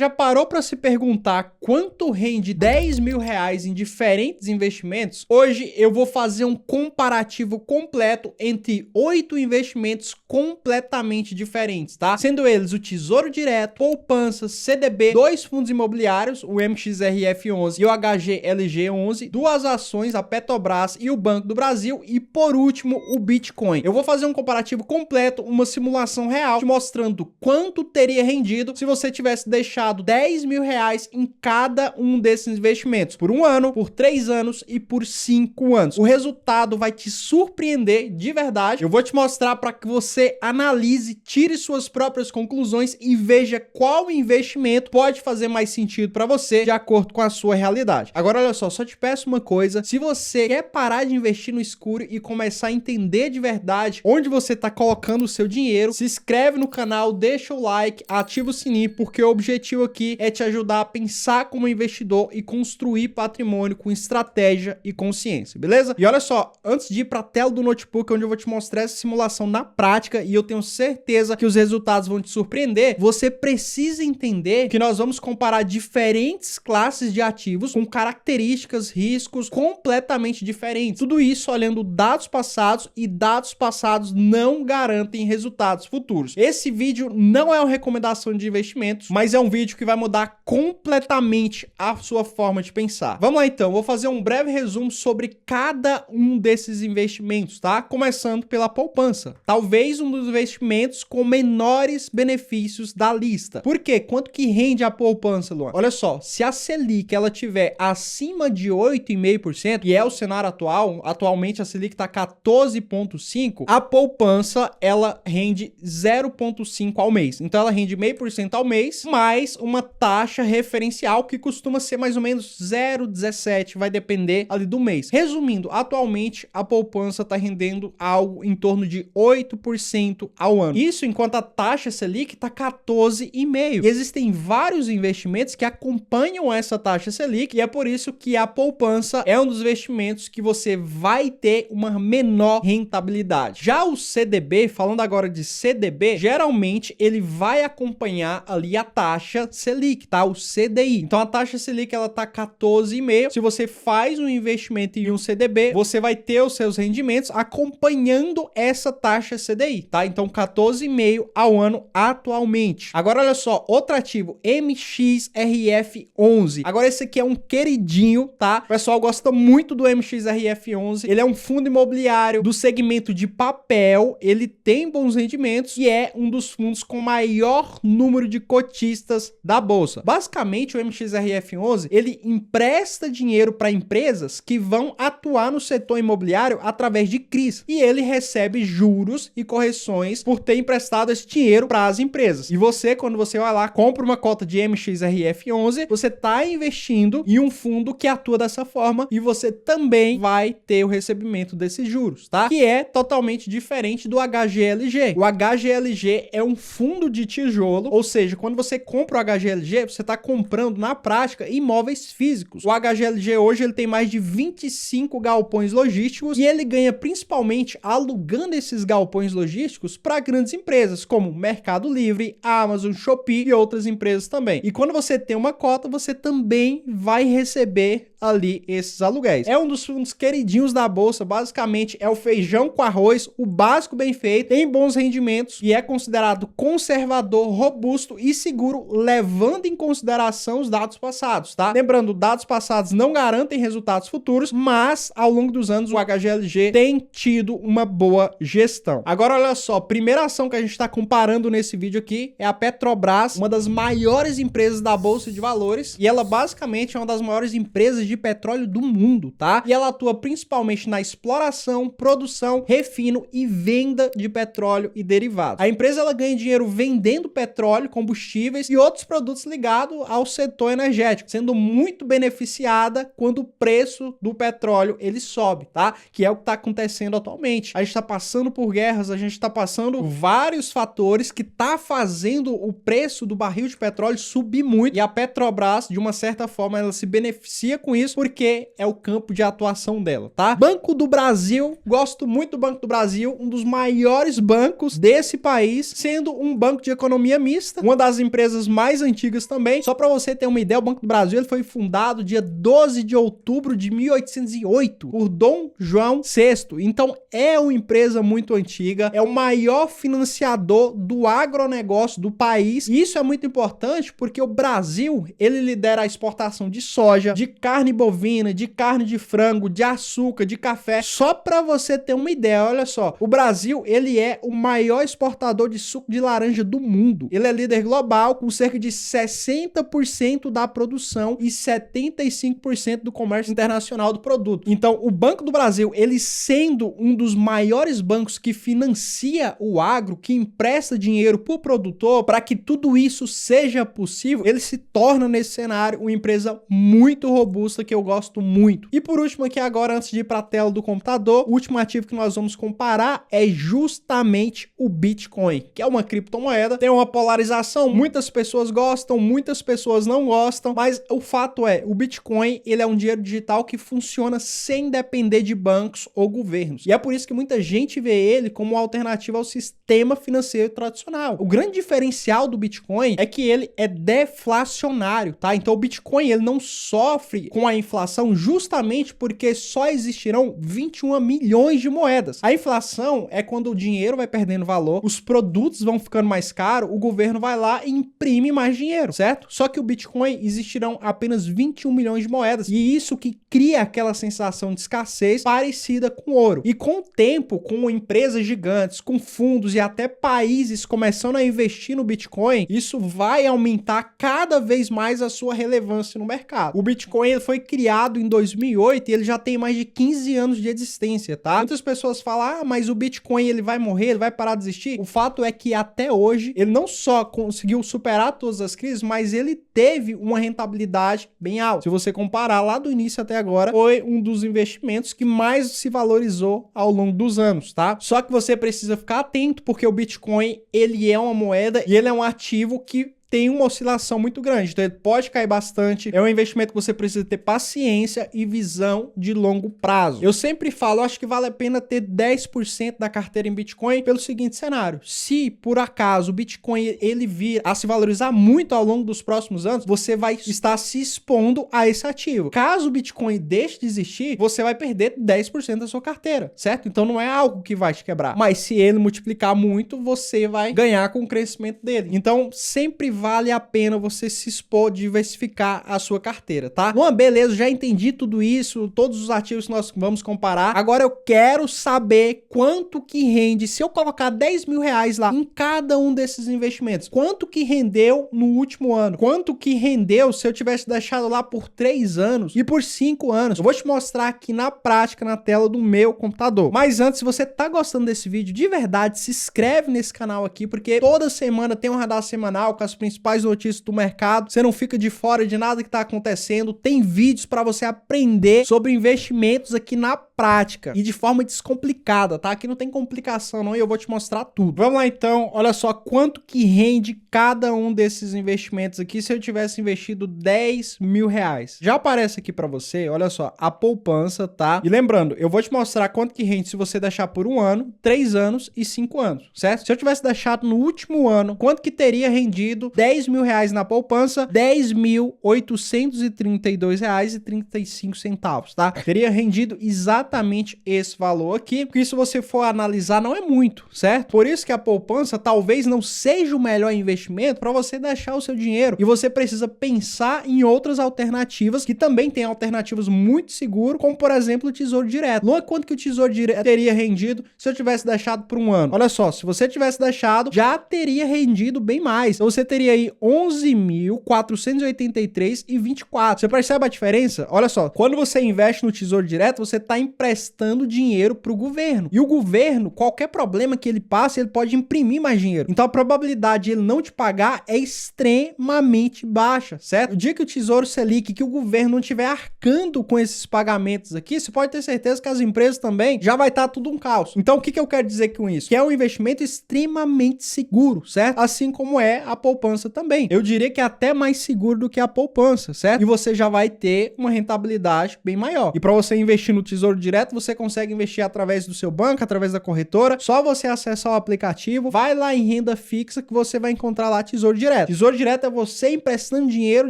Já parou para se perguntar quanto rende 10 mil reais em diferentes investimentos? Hoje eu vou fazer um comparativo completo entre 8 investimentos completamente diferentes, tá? Sendo eles o Tesouro Direto, poupança, CDB, 2 fundos imobiliários, o MXRF11 e o HGLG11, 2 ações, a Petrobras e o Banco do Brasil e, por último, o Bitcoin. Eu vou fazer um comparativo completo, uma simulação real, te mostrando quanto teria rendido se você tivesse deixado 10 mil reais em cada um desses investimentos, por 1 ano, por 3 anos e por 5 anos. O resultado vai te surpreender de verdade. Eu vou te mostrar para que você analise, tire suas próprias conclusões e veja qual investimento pode fazer mais sentido para você de acordo com a sua realidade. Agora, olha só te peço uma coisa: se você quer parar de investir no escuro e começar a entender de verdade onde você está colocando o seu dinheiro, se inscreve no canal, deixa o like, ativa o sininho, porque o objetivo aqui é te ajudar a pensar como investidor e construir patrimônio com estratégia e consciência, beleza? E olha só, antes de ir para a tela do notebook, onde eu vou te mostrar essa simulação na prática e eu tenho certeza que os resultados vão te surpreender, você precisa entender que nós vamos comparar diferentes classes de ativos com características, riscos completamente diferentes. Tudo isso olhando dados passados, e dados passados não garantem resultados futuros. Esse vídeo não é uma recomendação de investimentos, mas é um vídeo que vai mudar completamente a sua forma de pensar. Vamos lá então, vou fazer um breve resumo sobre cada um desses investimentos, tá? Começando pela poupança. Talvez um dos investimentos com menores benefícios da lista. Por quê? Quanto que rende a poupança, Luan? Olha só, se a Selic ela tiver acima de 8,5%, que é o cenário atual, atualmente a Selic está 14,5%, a poupança ela rende 0,5% ao mês. Então ela rende 0,5% ao mês, mais uma taxa referencial que costuma ser mais ou menos 0,17%, vai depender ali do mês. Resumindo, atualmente a poupança está rendendo algo em torno de 8% ao ano. Isso enquanto a taxa Selic está 14,5%. E existem vários investimentos que acompanham essa taxa Selic, e é por isso que a poupança é um dos investimentos que você vai ter uma menor rentabilidade. Já o CDB, falando agora de CDB, geralmente ele vai acompanhar ali a taxa Selic, tá? O CDI. Então a taxa Selic ela tá 14,5%. Se você faz um investimento em um CDB, você vai ter os seus rendimentos acompanhando essa taxa CDI, tá? Então 14,5% ao ano atualmente. Agora olha só, outro ativo, MXRF11. Agora esse aqui é um queridinho, tá? O pessoal gosta muito do MXRF11. Ele é um fundo imobiliário do segmento de papel. Ele tem bons rendimentos e é um dos fundos com maior número de cotistas da bolsa. Basicamente, o MXRF11, ele empresta dinheiro para empresas que vão atuar no setor imobiliário através de CRIs. E ele recebe juros e correções por ter emprestado esse dinheiro para as empresas. E você, quando você vai lá, compra uma cota de MXRF11, você está investindo em um fundo que atua dessa forma e você também vai ter o recebimento desses juros, tá? Que é totalmente diferente do HGLG. O HGLG é um fundo de tijolo, ou seja, quando você compra o HGLG, você está comprando na prática imóveis físicos. O HGLG hoje ele tem mais de 25 galpões logísticos e ele ganha principalmente alugando esses galpões logísticos para grandes empresas como Mercado Livre, Amazon, Shopee e outras empresas também. E quando você tem uma cota, você também vai receber ali esses aluguéis. É um dos fundos queridinhos da bolsa, basicamente é o feijão com arroz, o básico bem feito, tem bons rendimentos e é considerado conservador, robusto e seguro, levando em consideração os dados passados, tá? Lembrando, dados passados não garantem resultados futuros, mas ao longo dos anos o HGLG tem tido uma boa gestão. Agora olha só, a primeira ação que a gente está comparando nesse vídeo aqui é a Petrobras, uma das maiores empresas da Bolsa de Valores, e ela basicamente é uma das maiores empresas de petróleo do mundo, tá? E ela atua principalmente na exploração, produção, refino e venda de petróleo e derivados. A empresa ela ganha dinheiro vendendo petróleo, combustíveis e outros produtos ligados ao setor energético, sendo muito beneficiada quando o preço do petróleo ele sobe, tá? Que é o que está acontecendo atualmente. A gente está passando por guerras, a gente está passando vários fatores que tá fazendo o preço do barril de petróleo subir muito, e a Petrobras, de uma certa forma, ela se beneficia com isso porque é o campo de atuação dela, tá? Banco do Brasil, gosto muito do Banco do Brasil, um dos maiores bancos desse país, sendo um banco de economia mista, uma das empresas mais mais antigas também. Só para você ter uma ideia, o Banco do Brasil ele foi fundado dia 12 de outubro de 1808 por Dom João VI. Então é uma empresa muito antiga, é o maior financiador do agronegócio do país. E isso é muito importante porque o Brasil, ele lidera a exportação de soja, de carne bovina, de carne de frango, de açúcar, de café. Só para você ter uma ideia, olha só, o Brasil, ele é o maior exportador de suco de laranja do mundo. Ele é líder global com cerca de 60% da produção e 75% do comércio internacional do produto. Então, o Banco do Brasil, ele sendo um dos maiores bancos que financia o agro, que empresta dinheiro para o produtor, para que tudo isso seja possível, ele se torna nesse cenário uma empresa muito robusta que eu gosto muito. E por último aqui agora, antes de ir para a tela do computador, o último ativo que nós vamos comparar é justamente o Bitcoin, que é uma criptomoeda, tem uma polarização, muitas pessoas gostam, muitas pessoas não gostam, mas o fato é, o Bitcoin, ele é um dinheiro digital que funciona sem depender de bancos ou governos. E é por isso que muita gente vê ele como uma alternativa ao sistema financeiro tradicional. O grande diferencial do Bitcoin é que ele é deflacionário, tá? Então o Bitcoin, ele não sofre com a inflação justamente porque só existirão 21 milhões de moedas. A inflação é quando o dinheiro vai perdendo valor, os produtos vão ficando mais caros, o governo vai lá e imprime mais dinheiro, certo? Só que o Bitcoin existirão apenas 21 milhões de moedas e isso que cria aquela sensação de escassez parecida com ouro. E com o tempo, com empresas gigantes, com fundos e até países começando a investir no Bitcoin, isso vai aumentar cada vez mais a sua relevância no mercado. O Bitcoin ele foi criado em 2008 e ele já tem mais de 15 anos de existência, tá? Muitas pessoas falam, mas o Bitcoin ele vai morrer, ele vai parar de existir. O fato é que até hoje ele não só conseguiu superar todas as crises, mas ele teve uma rentabilidade bem alta. Se você comparar lá do início até agora, foi um dos investimentos que mais se valorizou ao longo dos anos, tá? Só que você precisa ficar atento porque o Bitcoin, ele é uma moeda e ele é um ativo que tem uma oscilação muito grande, então ele pode cair bastante, é um investimento que você precisa ter paciência e visão de longo prazo. Eu sempre falo, acho que vale a pena ter 10% da carteira em Bitcoin pelo seguinte cenário, se por acaso o Bitcoin ele vir a se valorizar muito ao longo dos próximos anos, você vai estar se expondo a esse ativo. Caso o Bitcoin deixe de existir, você vai perder 10% da sua carteira, certo? Então não é algo que vai te quebrar, mas se ele multiplicar muito, você vai ganhar com o crescimento dele. Então sempre vale a pena você se expor, diversificar a sua carteira, tá? Bom, beleza, já entendi tudo isso, todos os ativos que nós vamos comparar. Agora eu quero saber quanto que rende, se eu colocar 10 mil reais lá em cada um desses investimentos, quanto que rendeu no último ano? Quanto que rendeu se eu tivesse deixado lá por 3 anos e por 5 anos? Eu vou te mostrar aqui na prática, na tela do meu computador. Mas antes, se você tá gostando desse vídeo, de verdade, se inscreve nesse canal aqui, porque toda semana tem um radar semanal com as principais notícias do mercado, você não fica de fora de nada que está acontecendo, tem vídeos para você aprender sobre investimentos aqui na prática e de forma descomplicada, tá? Aqui não tem complicação não e eu vou te mostrar tudo. Vamos lá então, olha só quanto que rende cada um desses investimentos aqui se eu tivesse investido 10 mil reais. Já aparece aqui para você, olha só, a poupança, tá? E lembrando, eu vou te mostrar quanto que rende se você deixar por 1 ano, 3 anos e 5 anos, certo? Se eu tivesse deixado no último ano, quanto que teria rendido 10 mil reais na poupança? R$10.832,35, tá? Teria rendido exatamente esse valor aqui, porque se você for analisar, não é muito, certo? Por isso que a poupança talvez não seja o melhor investimento para você deixar o seu dinheiro e você precisa pensar em outras alternativas que também tem alternativas muito seguras, como por exemplo o Tesouro Direto. Luan, quanto que o Tesouro Direto teria rendido se eu tivesse deixado por 1 ano? Olha só, se você tivesse deixado, já teria rendido bem mais. Então você teria aí 11.483,24. Você percebe a diferença? Olha só, quando você investe no Tesouro Direto, você está emprestando dinheiro para o governo. E o governo, qualquer problema que ele passe, ele pode imprimir mais dinheiro. Então a probabilidade de ele não te pagar é extremamente baixa, certo? O dia que o Tesouro Selic, que o governo não estiver arcando com esses pagamentos aqui, você pode ter certeza que as empresas também já vai estar tudo um caos. Então o que eu quero dizer com isso? Que é um investimento extremamente seguro, certo? Assim como é a poupança poupança também. Eu diria que é até mais seguro do que a poupança, certo? E você já vai ter uma rentabilidade bem maior. E para você investir no Tesouro Direto, você consegue investir através do seu banco, através da corretora. Só você acessar o aplicativo, vai lá em renda fixa que você vai encontrar lá Tesouro Direto. Tesouro Direto é você emprestando dinheiro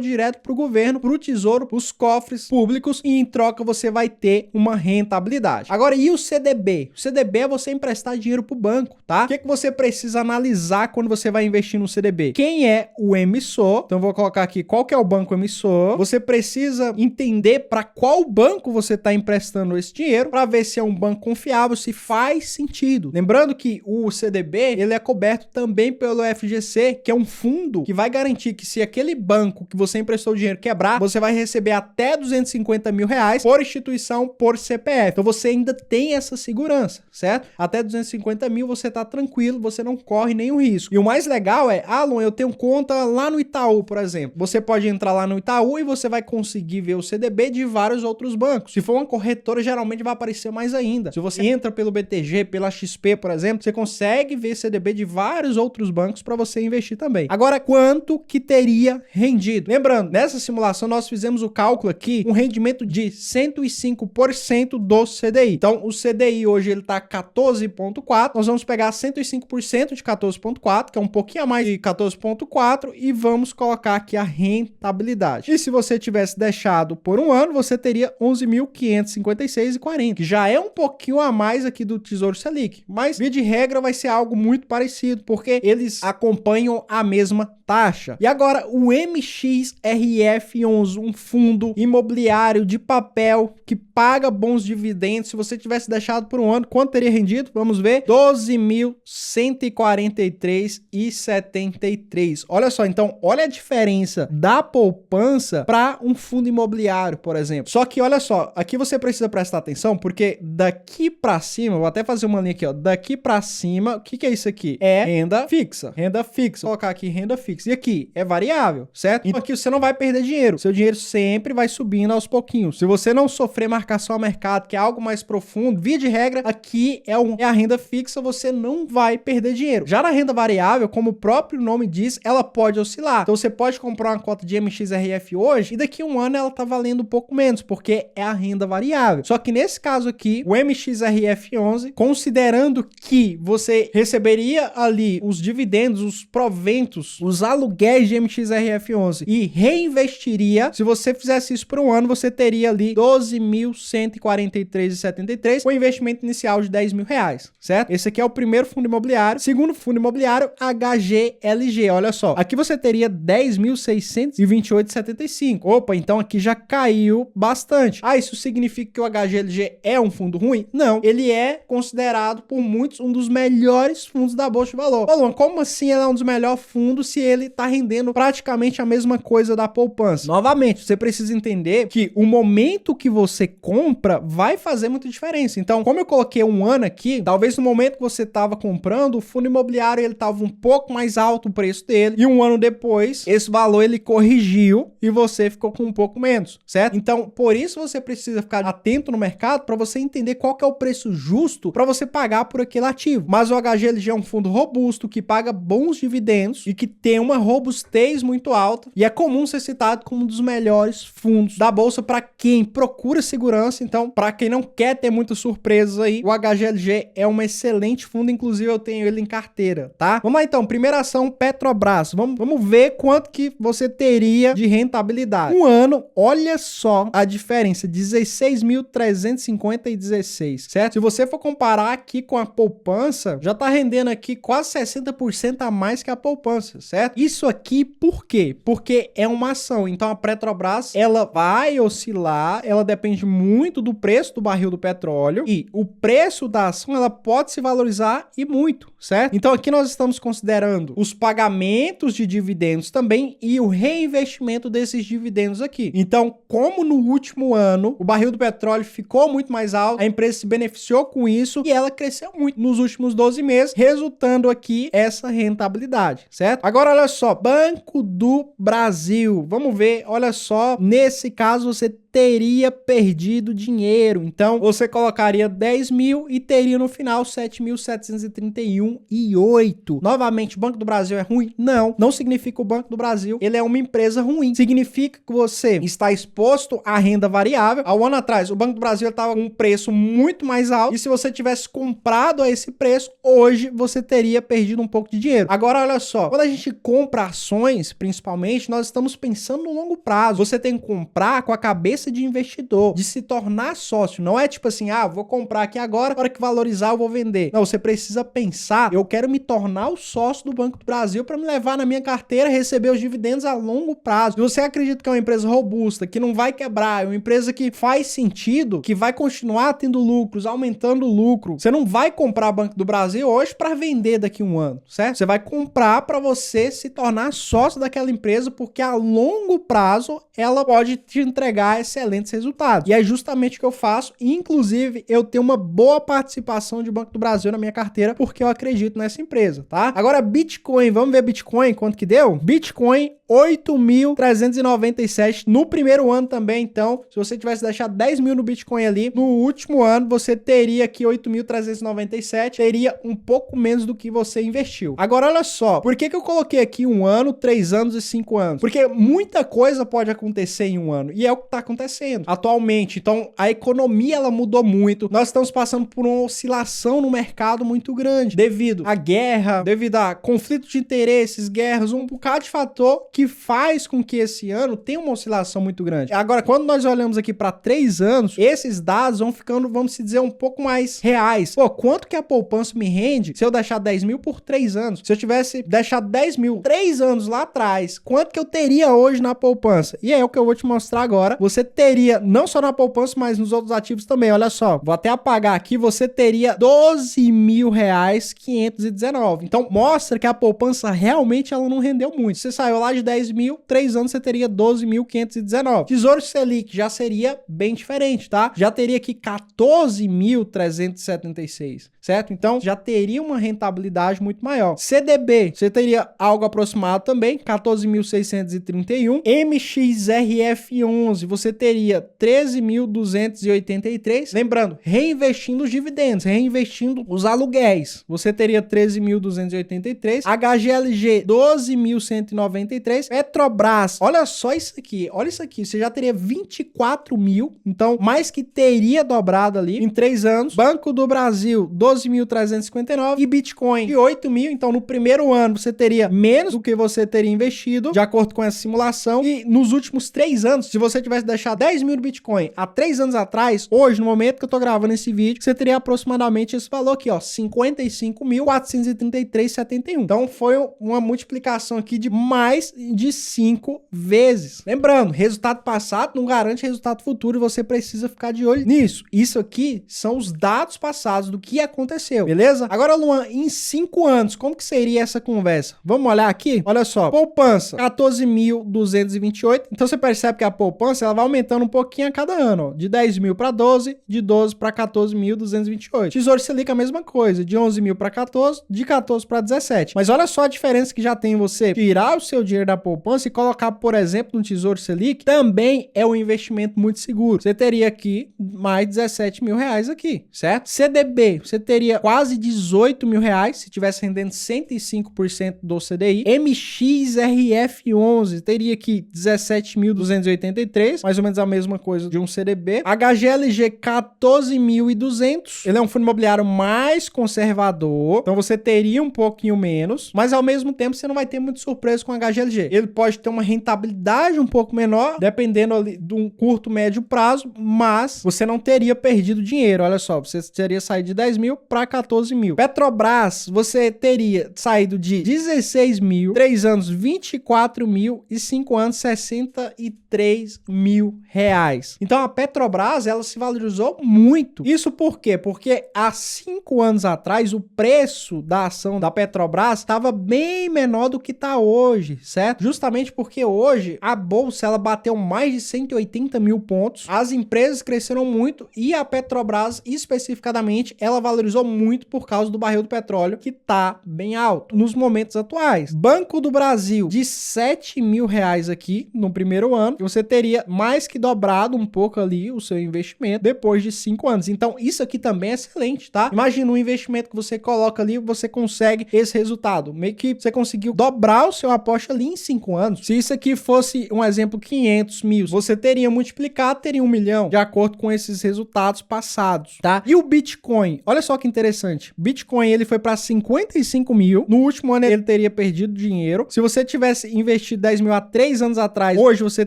direto para o governo, para o tesouro, para os cofres públicos, e em troca você vai ter uma rentabilidade. Agora, e o CDB? O CDB é você emprestar dinheiro para o banco, tá? O que você precisa analisar quando você vai investir no CDB? Quem é o emissor? Então, eu vou colocar aqui qual que é o banco emissor. Você precisa entender para qual banco você está emprestando esse dinheiro, para ver se é um banco confiável, se faz sentido. Lembrando que o CDB, ele é coberto também pelo FGC, que é um fundo que vai garantir que se aquele banco que você emprestou o dinheiro quebrar, você vai receber até 250 mil reais por instituição, por CPF. Então você ainda tem essa segurança, certo? Até 250 mil você tá tranquilo, você não corre nenhum risco. E o mais legal é, Alan, eu tenho conta lá no Itaú, por exemplo. Você pode entrar lá no Itaú e você vai conseguir ver o CDB de vários outros bancos. Se for uma corretora, geralmente vai aparecer mais ainda. Se você entra pelo BTG, pela XP, por exemplo, você consegue ver CDB de vários outros bancos para você investir também. Agora, quanto que teria rendido? Lembrando, nessa simulação nós fizemos o cálculo aqui, um rendimento de 105% do CDI. Então, o CDI hoje ele tá 14,4. Nós vamos pegar 105% de 14,4, que é um pouquinho a mais de 14,4, e vamos colocar aqui a rentabilidade. E se você tivesse deixado por um ano, você teria 11.556,40, que já é um pouquinho a mais aqui do Tesouro Selic, mas via de regra vai ser algo muito parecido, porque eles acompanham a mesma taxa. E agora o MXRF11, um fundo imobiliário de papel que paga bons dividendos. Se você tivesse deixado por um ano, quanto teria rendido? Vamos ver, 12.143,73. Olha só, então olha a diferença da poupança para um fundo imobiliário, por exemplo. Só que olha só, aqui você precisa prestar atenção, porque daqui para cima, vou até fazer uma linha aqui, ó, daqui para cima, o que é isso aqui? É renda fixa. Renda fixa. Vou colocar aqui renda fixa. E aqui é variável, certo? Então aqui você não vai perder dinheiro. Seu dinheiro sempre vai subindo aos pouquinhos. Se você não sofrer marcação a mercado, que é algo mais profundo, via de regra, aqui é a renda fixa, você não vai perder dinheiro. Já na renda variável, como o próprio nome diz, ela pode oscilar. Então você pode comprar uma cota de MXRF hoje e daqui a um ano ela tá valendo um pouco menos, porque é a renda variável. Só que nesse caso aqui, o MXRF11, considerando que você receberia ali os dividendos, os proventos, os aluguéis de MXRF11 e reinvestiria, se você fizesse isso por um ano, você teria ali 12.143,73 com investimento inicial de 10 mil reais, certo? Esse aqui é o primeiro fundo imobiliário. Segundo fundo imobiliário, HGLG. Olha só, aqui você teria 10.628,75. Opa, então aqui já caiu bastante. Ah, isso significa que o HGLG é um fundo ruim? Não, ele é considerado por muitos um dos melhores fundos da Bolsa de Valor. Ô, Luan, como assim ele é um dos melhores fundos se ele tá rendendo praticamente a mesma coisa da poupança? Novamente, você precisa entender que o momento que você compra vai fazer muita diferença. Então, como eu coloquei um ano aqui, talvez no momento que você estava comprando, o fundo imobiliário ele estava um pouco mais alto o preço dele, e um ano depois, esse valor ele corrigiu e você ficou com um pouco menos, certo? Então, por isso você precisa ficar atento no mercado para você entender qual que é o preço justo para você pagar por aquele ativo. Mas o HGLG é um fundo robusto que paga bons dividendos e que tem uma robustez muito alta, e é comum ser citado como um dos melhores fundos da bolsa para quem procura segurança. Então, para quem não quer ter muitas surpresas aí, o HGLG é um excelente fundo, inclusive eu tenho ele em carteira, tá? Vamos lá então, primeira ação, Petrobras. Vamos ver quanto que você teria de rentabilidade. Um ano, olha só a diferença, 16.350,16, certo? Se você for comparar aqui com a poupança, já tá rendendo aqui quase 60% a mais que a poupança, certo? Isso aqui por quê? Porque é uma ação, então a Petrobras, ela vai oscilar, ela depende muito do preço do barril do petróleo, e o preço da ação, ela pode se valorizar e muito, certo? Então aqui nós estamos considerando os pagamentos de dividendos também e o reinvestimento desses dividendos aqui. Então, como no último ano o barril do petróleo ficou muito mais alto, a empresa se beneficiou com isso e ela cresceu muito nos últimos 12 meses, resultando aqui essa rentabilidade, certo? Agora olha só, Banco do Brasil, vamos ver, olha só, nesse caso você teria perdido dinheiro. Então, você colocaria 10 mil e teria no final 7.731,08. Novamente, o Banco do Brasil é ruim? Não. Não significa que o Banco do Brasil ele é uma empresa ruim. Significa que você está exposto à renda variável. Há um ano atrás, o Banco do Brasil estava com um preço muito mais alto e se você tivesse comprado a esse preço, hoje você teria perdido um pouco de dinheiro. Agora, olha só, quando a gente compra ações, principalmente, nós estamos pensando no longo prazo. Você tem que comprar com a cabeça de investidor, de se tornar sócio. Não é tipo assim, vou comprar aqui agora, na hora que valorizar eu vou vender. Não, você precisa pensar, eu quero me tornar o sócio do Banco do Brasil para me levar na minha carteira e receber os dividendos a longo prazo. Se você acredita que é uma empresa robusta, que não vai quebrar, é uma empresa que faz sentido, que vai continuar tendo lucros, aumentando o lucro, você não vai comprar Banco do Brasil hoje para vender daqui a um ano, certo? Você vai comprar para você se tornar sócio daquela empresa, porque a longo prazo ela pode te entregar excelentes resultados. E é justamente o que eu faço. Inclusive, eu tenho uma boa participação de Banco do Brasil na minha carteira, porque eu acredito nessa empresa, tá? Agora, Bitcoin, vamos ver Bitcoin, quanto que deu? Bitcoin, 8.397 no primeiro ano também. Então, se você tivesse deixado 10 mil no Bitcoin ali, no último ano você teria aqui 8.397, teria um pouco menos do que você investiu. Agora, olha só, por que eu coloquei aqui 1 ano, 3 anos e 5 anos? Porque muita coisa pode acontecer em 1 ano, e é o que está acontecendo atualmente. Então, a economia ela mudou muito, nós estamos passando por uma oscilação no mercado muito grande, devido à guerra, devido a conflito de interesses, guerras, um bocado de fator que faz com que esse ano tenha uma oscilação muito grande. Agora, quando nós olhamos aqui para 3 anos, esses dados vão ficando, vamos dizer, um pouco mais reais. Pô, quanto que a poupança me rende se eu deixar 10 mil por 3 anos? Se eu tivesse deixado 10 mil 3 anos lá atrás, quanto que eu teria hoje na poupança? E é o que eu vou te mostrar agora. Você teria, não só na poupança, mas nos outros ativos também. Olha só, vou até apagar aqui, você teria R$12.519. Então, mostra que a poupança realmente ela não rendeu muito. Você saiu lá de 10 mil, 3 anos você teria 12.519. Tesouro Selic já seria bem diferente, tá? Já teria aqui 14.376, certo? Então, já teria uma rentabilidade muito maior. CDB, você teria algo aproximado também, 14.631. MXRF11, você teria 13.283. Lembrando, reinvestindo os dividendos, reinvestindo os aluguéis, você teria 13.283. HGLG, 12.193. Petrobras, olha só isso aqui, olha isso aqui, você já teria 24 mil, então mais que teria dobrado ali em 3 anos. Banco do Brasil, 12.359 e Bitcoin de 8 mil, então no primeiro ano você teria menos do que você teria investido, de acordo com essa simulação, e nos últimos 3 anos, se você tivesse deixado 10 mil no Bitcoin há 3 anos atrás, hoje, no momento que eu tô gravando esse vídeo, você teria aproximadamente esse valor aqui, ó, 55.433,71. Então foi uma multiplicação aqui de mais de 5 vezes. Lembrando, resultado passado não garante resultado futuro e você precisa ficar de olho nisso. Isso aqui são os dados passados do que aconteceu, beleza? Agora, Luan, em 5 anos, como que seria essa conversa? Vamos olhar aqui? Olha só, poupança, 14.228. Então você percebe que a poupança ela vai aumentando um pouquinho a cada ano, ó, de 10 mil para 12, de 12 para 14.228. Tesouro Selic a mesma coisa, de 11 mil para 14, de 14 para 17. Mas olha só a diferença que já tem você tirar o seu dinheiro da poupança e colocar, por exemplo, no Tesouro Selic, também é um investimento muito seguro. Você teria aqui mais 17 mil reais aqui, certo? CDB, você teria quase 18 mil reais se tivesse rendendo 105% do CDI. MXRF11 teria aqui 17.283, mais ou menos a mesma coisa de um CDB. HGLG 14.200, ele é um fundo imobiliário mais conservador, então você teria um pouquinho menos, mas ao mesmo tempo você não vai ter muito surpresa com o HGLG. Ele pode ter uma rentabilidade um pouco menor, dependendo ali de um curto, médio prazo, mas você não teria perdido dinheiro. Olha só, você teria saído de 10 mil para 14 mil. Petrobras, você teria saído de 16 mil, 3 anos 24 mil e 5 anos 63 mil reais. Então a Petrobras, ela se valorizou muito. Isso por quê? Porque há 5 anos atrás o preço da ação da Petrobras estava bem menor do que está hoje, certo? Justamente porque hoje a bolsa ela bateu mais de 180 mil pontos, as empresas cresceram muito e a Petrobras especificadamente ela valorizou valorizou muito por causa do barril do petróleo, que tá bem alto nos momentos atuais. Banco do Brasil, de R$7.000 aqui no primeiro ano, você teria mais que dobrado um pouco ali o seu investimento depois de 5 anos. Então, isso aqui também é excelente, tá? Imagina um investimento que você coloca ali, você consegue esse resultado. Meio que você conseguiu dobrar o seu aposta ali em 5 anos. Se isso aqui fosse, um exemplo, 500 mil, você teria multiplicado, teria 1 milhão, de acordo com esses resultados passados, tá? E o Bitcoin, olha só que interessante. Bitcoin, ele foi para 55 mil. No último ano, ele teria perdido dinheiro. Se você tivesse investido 10 mil há 3 anos atrás, hoje você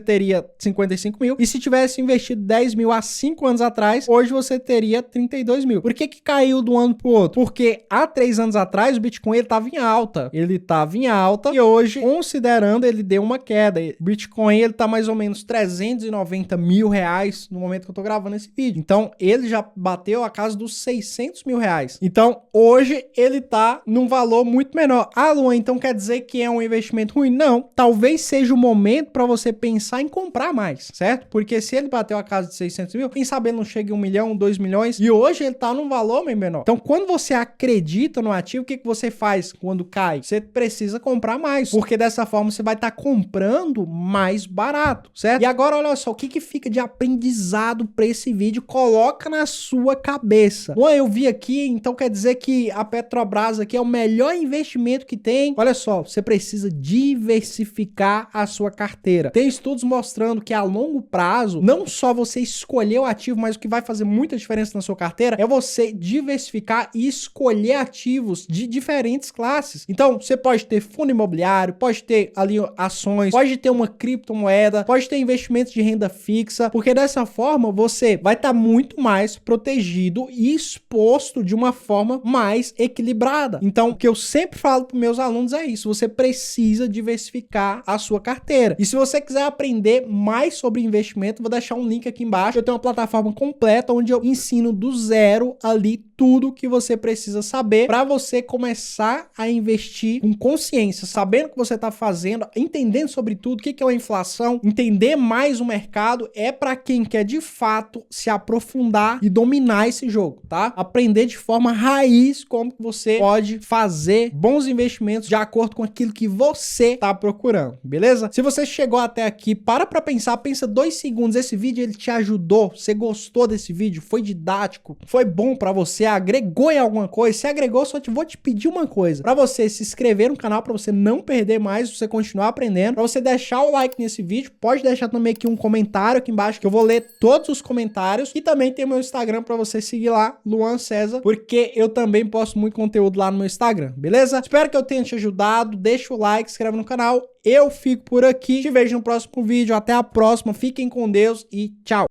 teria 55 mil. E se tivesse investido 10 mil há 5 anos atrás, hoje você teria 32 mil. Por que que caiu de um ano pro outro? Porque há 3 anos atrás, o Bitcoin ele tava em alta. Ele tava em alta e hoje, considerando, ele deu uma queda. O Bitcoin, ele tá mais ou menos 390 mil reais no momento que eu tô gravando esse vídeo. Então, ele já bateu a casa dos 600 mil reais. Então, hoje, ele tá num valor muito menor. Ah, Luan, então quer dizer que é um investimento ruim? Não. Talvez seja o momento para você pensar em comprar mais, certo? Porque se ele bateu a casa de 600 mil, quem sabe ele não chega em 1 milhão, 2 milhões, e hoje ele tá num valor bem menor. Então, quando você acredita no ativo, o que que você faz quando cai? Você precisa comprar mais, porque dessa forma você vai estar comprando mais barato, certo? E agora, olha só, o que que fica de aprendizado para esse vídeo? Coloca na sua cabeça. Luan, eu vi aqui, então quer dizer que a Petrobras aqui é o melhor investimento que tem? Olha só, você precisa diversificar a sua carteira. Tem estudos mostrando que a longo prazo, não só você escolher o ativo, mas o que vai fazer muita diferença na sua carteira é você diversificar e escolher ativos de diferentes classes. Então, você pode ter fundo imobiliário, pode ter ali ações, pode ter uma criptomoeda, pode ter investimentos de renda fixa, porque dessa forma você vai estar muito mais protegido e exposto de uma forma mais equilibrada. Então, o que eu sempre falo para meus alunos é isso: você precisa diversificar a sua carteira. E se você quiser aprender mais sobre investimento, vou deixar um link aqui embaixo. Eu tenho uma plataforma completa onde eu ensino do zero ali tudo que você precisa saber para você começar a investir com consciência, sabendo o que você está fazendo, entendendo sobre tudo, o que é uma inflação, entender mais o mercado. É para quem quer de fato se aprofundar e dominar esse jogo, tá? Aprender de forma raiz como você pode fazer bons investimentos de acordo com aquilo que você está procurando, beleza? Se você chegou até aqui, para pensar, pensa 2 segundos. Esse vídeo ele te ajudou? Você gostou desse vídeo? Foi didático? Foi bom para você? Agregou em alguma coisa? Se agregou, só vou te pedir uma coisa: para você se inscrever no canal, para você não perder mais, pra você continuar aprendendo, para você deixar o like nesse vídeo. Pode deixar também aqui um comentário aqui embaixo que eu vou ler todos os comentários, e também tem meu Instagram para você seguir lá, Luan César, porque eu também posto muito conteúdo lá no meu Instagram, beleza? Espero que eu tenha te ajudado. Deixa o like, se inscreve no canal. Eu fico por aqui, te vejo no próximo vídeo. Até a próxima, fiquem com Deus e tchau!